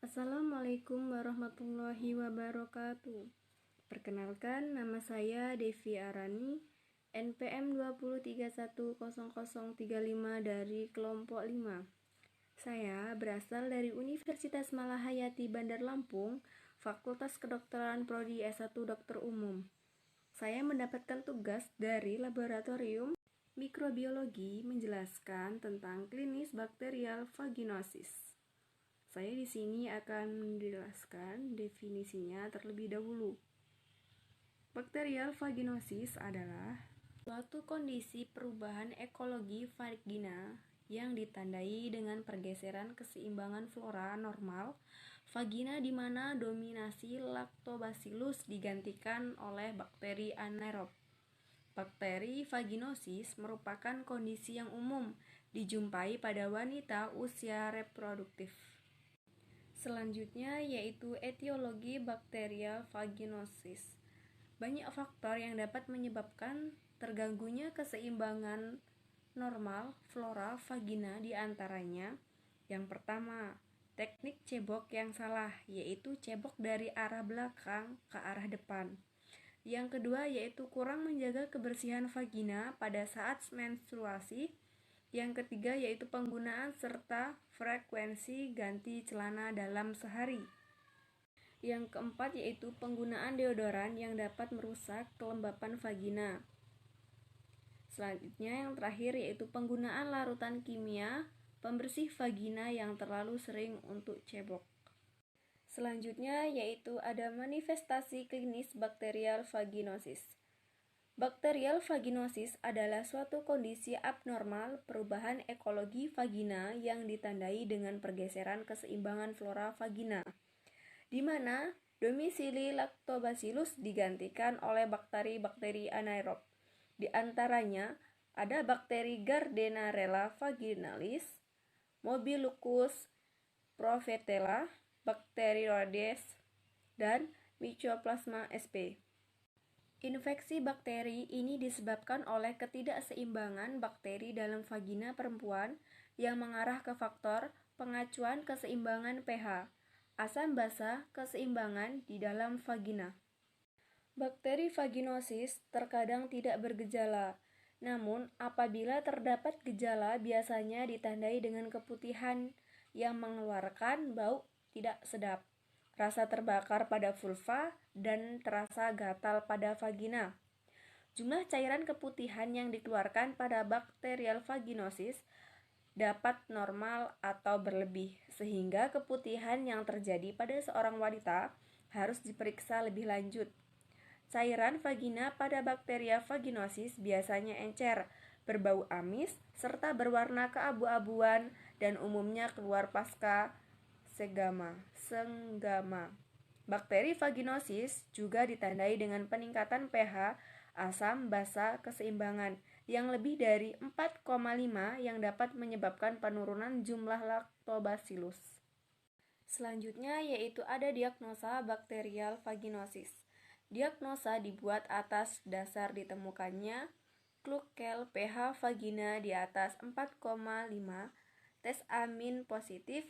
Assalamualaikum warahmatullahi wabarakatuh. Perkenalkan, nama saya Devi Arani, NPM 20310035 dari kelompok 5. Saya berasal dari Universitas Malahayati Bandar Lampung, Fakultas Kedokteran Prodi S1 Dokter Umum. Saya mendapatkan tugas dari Laboratorium Mikrobiologi menjelaskan tentang klinis bakterial vaginosis. Saya di sini akan menjelaskan definisinya terlebih dahulu. Bakterial vaginosis adalah suatu kondisi perubahan ekologi vagina yang ditandai dengan pergeseran keseimbangan flora normal vagina di mana dominasi Lactobacillus digantikan oleh bakteri anaerob. Bakteri vaginosis merupakan kondisi yang umum dijumpai pada wanita usia reproduktif. Selanjutnya yaitu etiologi bakterial vaginosis. Banyak faktor yang dapat menyebabkan terganggunya keseimbangan normal flora vagina, di antaranya yang pertama, teknik cebok yang salah, yaitu cebok dari arah belakang ke arah depan. Yang kedua yaitu kurang menjaga kebersihan vagina pada saat menstruasi. Yang ketiga yaitu penggunaan serta frekuensi ganti celana dalam sehari. Yang keempat yaitu penggunaan deodoran yang dapat merusak kelembapan vagina. Selanjutnya yang terakhir yaitu penggunaan larutan kimia pembersih vagina yang terlalu sering untuk cebok. Selanjutnya yaitu ada manifestasi klinis bakterial vaginosis. Bakterial vaginosis adalah suatu kondisi abnormal perubahan ekologi vagina yang ditandai dengan pergeseran keseimbangan flora vagina, di mana domisili Lactobacillus digantikan oleh bakteri-bakteri anaerob. Di antaranya ada bakteri Gardnerella vaginalis, Mobilococcus provetella, bakteri Rhodes, dan Mycoplasma sp. Infeksi bakteri ini disebabkan oleh ketidakseimbangan bakteri dalam vagina perempuan yang mengarah ke faktor pengacuan keseimbangan pH, asam basa keseimbangan di dalam vagina. Bakteri vaginosis terkadang tidak bergejala, namun apabila terdapat gejala biasanya ditandai dengan keputihan yang mengeluarkan bau tidak sedap, rasa terbakar pada vulva, dan terasa gatal pada vagina. Jumlah cairan keputihan yang dikeluarkan pada bakterial vaginosis dapat normal atau berlebih, sehingga keputihan yang terjadi pada seorang wanita harus diperiksa lebih lanjut. Cairan vagina pada bakterial vaginosis biasanya encer, berbau amis, serta berwarna keabu-abuan dan umumnya keluar pasca senggama. Bakteri vaginosis juga ditandai dengan peningkatan pH asam basa keseimbangan yang lebih dari 4,5 yang dapat menyebabkan penurunan jumlah Lactobacillus. Selanjutnya yaitu ada diagnosa bakterial vaginosis. Diagnosa dibuat atas dasar ditemukannya Kluckel pH vagina di atas 4,5, tes amin positif,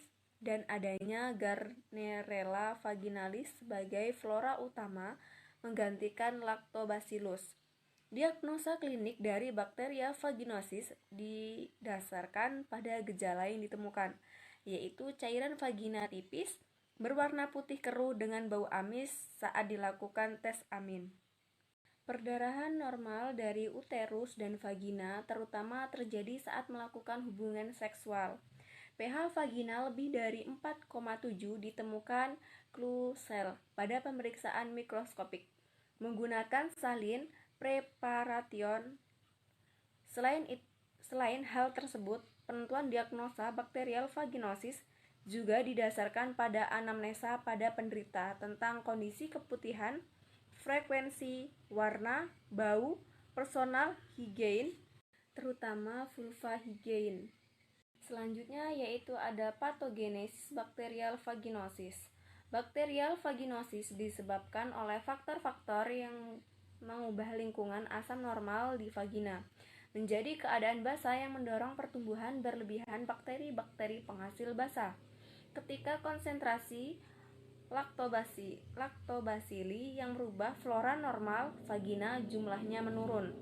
dan adanya Gardnerella vaginalis sebagai flora utama menggantikan Lactobacillus. Diagnosa klinik dari bakterial vaginosis didasarkan pada gejala yang ditemukan, yaitu cairan vagina tipis, berwarna putih keruh dengan bau amis saat dilakukan tes amin. Perdarahan normal dari uterus dan vagina terutama terjadi saat melakukan hubungan seksual. pH vagina lebih dari 4,7 ditemukan Kluckel pada pemeriksaan mikroskopik menggunakan salin preparation. Selain hal tersebut, penentuan diagnosa bakterial vaginosis juga didasarkan pada anamnesa pada penderita tentang kondisi keputihan, frekuensi, warna, bau, personal hygiene, terutama vulva hygiene. Selanjutnya yaitu ada patogenesis bakterial vaginosis. Bakterial vaginosis disebabkan oleh faktor-faktor yang mengubah lingkungan asam normal di vagina menjadi keadaan basa yang mendorong pertumbuhan berlebihan bakteri-bakteri penghasil basa. ketika konsentrasi laktobasili yang merubah flora normal vagina jumlahnya menurun.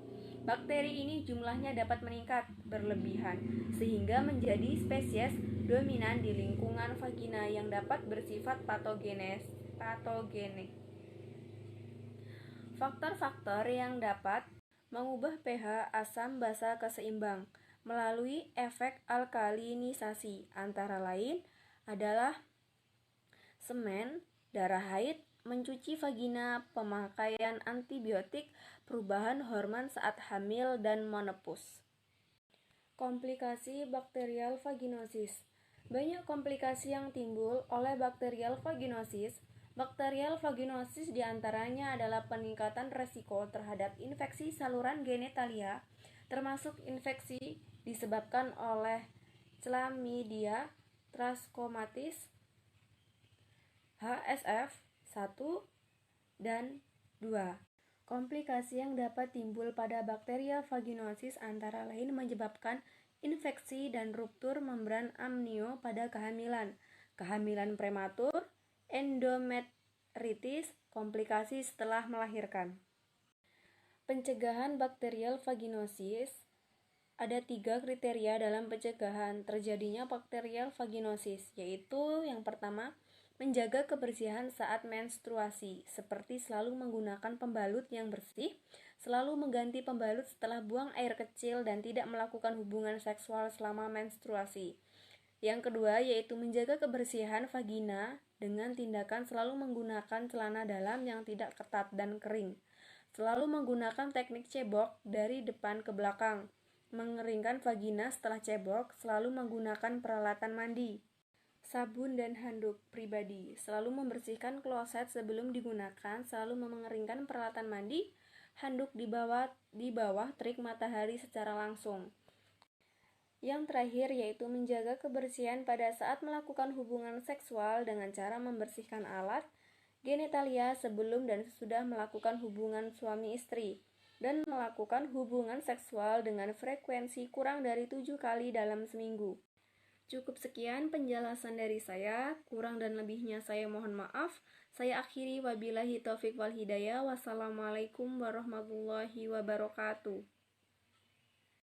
Bakteri ini jumlahnya dapat meningkat berlebihan sehingga menjadi spesies dominan di lingkungan vagina yang dapat bersifat patogenik. Faktor-faktor yang dapat mengubah pH asam basa ke seimbang melalui efek alkalinisasi antara lain adalah semen, darah haid, mencuci vagina, pemakaian antibiotik, perubahan hormon saat hamil, dan menopause. Komplikasi bakterial vaginosis. Banyak komplikasi yang timbul oleh bakterial vaginosis. Bakterial vaginosis diantaranya adalah peningkatan resiko terhadap infeksi saluran genitalia, termasuk infeksi disebabkan oleh Chlamydia trachomatis, HSF 1 dan 2. Komplikasi yang dapat timbul pada bakterial vaginosis antara lain menyebabkan infeksi dan ruptur membran amnio pada kehamilan, kehamilan prematur, endometritis, komplikasi setelah melahirkan. Pencegahan bakterial vaginosis. Ada 3 kriteria dalam pencegahan terjadinya bakterial vaginosis, yaitu yang pertama, menjaga kebersihan saat menstruasi, seperti selalu menggunakan pembalut yang bersih, selalu mengganti pembalut setelah buang air kecil, dan tidak melakukan hubungan seksual selama menstruasi. Yang kedua, yaitu menjaga kebersihan vagina dengan tindakan selalu menggunakan celana dalam yang tidak ketat dan kering, selalu menggunakan teknik cebok dari depan ke belakang, mengeringkan vagina setelah cebok, selalu menggunakan peralatan mandi, sabun dan handuk pribadi, selalu membersihkan kloset sebelum digunakan, selalu mengeringkan peralatan mandi, handuk di bawah terik matahari secara langsung. Yang terakhir yaitu menjaga kebersihan pada saat melakukan hubungan seksual dengan cara membersihkan alat genitalia sebelum dan sesudah melakukan hubungan suami istri, dan melakukan hubungan seksual dengan frekuensi kurang dari 7 kali dalam seminggu. Cukup sekian penjelasan dari saya, kurang dan lebihnya saya mohon maaf. Saya akhiri, wabillahi taufiq wal hidayah. Wassalamualaikum warahmatullahi wabarakatuh.